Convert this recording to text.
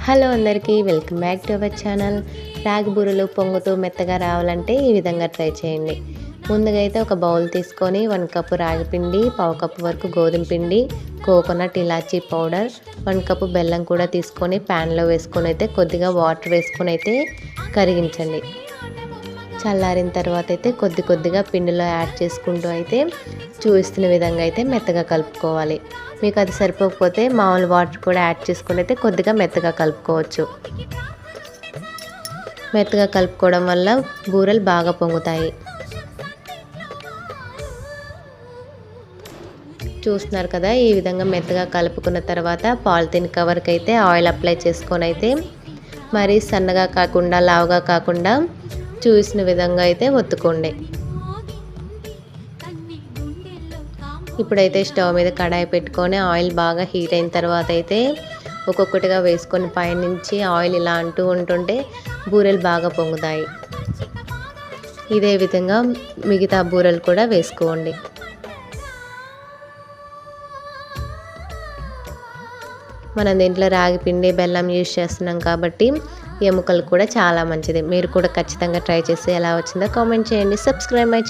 Hello అందరికీ welcome back to our channel. రాగి బూరెలు పొంగుతూ మెత్తగా రావాలంటే ఈ విధంగా ట్రై చేయండి. ముందుగా అయితే ఒక బౌల్ తీసుకొని 1 కప్పు రాగి పిండి, పావు కప్పు వరకు గోధుమ పిండి, కోకోనట్ ఇలాచీ పౌడర్, 1 కప్పు బెల్లం కూడా తీసుకొని ప్యాన్లో వేసుకొని అయితే కొద్దిగా వాటర్ వేసుకొని అయితే కరిగించండి. చల్లారిన తర్వాత అయితే కొద్దిగా పిండిలో యాడ్ చేసుకుంటూ అయితే చూపిస్తున్న విధంగా అయితే మెత్తగా కలుపుకోవాలి. మీకు అది సరిపోకపోతే మామూలు వాటర్ కూడా యాడ్ చేసుకుని అయితే కొద్దిగా మెత్తగా కలుపుకోవచ్చు. మెత్తగా కలుపుకోవడం వల్ల బూరెలు బాగా పొంగుతాయి. చూస్తున్నారు కదా, ఈ విధంగా మెత్తగా కలుపుకున్న తర్వాత పాలిథిన్ కవర్కి అయితే ఆయిల్ అప్లై చేసుకొని అయితే మరీ సన్నగా కాకుండా లావుగా కాకుండా చూసిన విధంగా అయితే ఒత్తుకోండి. ఇప్పుడైతే స్టవ్ మీద కడాయి పెట్టుకొని ఆయిల్ బాగా హీట్ అయిన తర్వాత అయితే ఒక్కొక్కటిగా వేసుకొని పైనుంచి ఆయిల్ ఇలా అంటూ ఉంటుంటే బూరెలు బాగా పొంగుతాయి. ఇదే విధంగా మిగతా బూరెలు కూడా వేసుకోండి. మనం దీంట్లో రాగి పిండి, బెల్లం యూజ్ చేస్తున్నాం కాబట్టి ఎముకలు కూడా చాలా మంచిది. మీరు కూడా ఖచ్చితంగా ట్రై చేసి ఎలా వచ్చిందో కామెంట్ చేయండి. Subscribe my channel.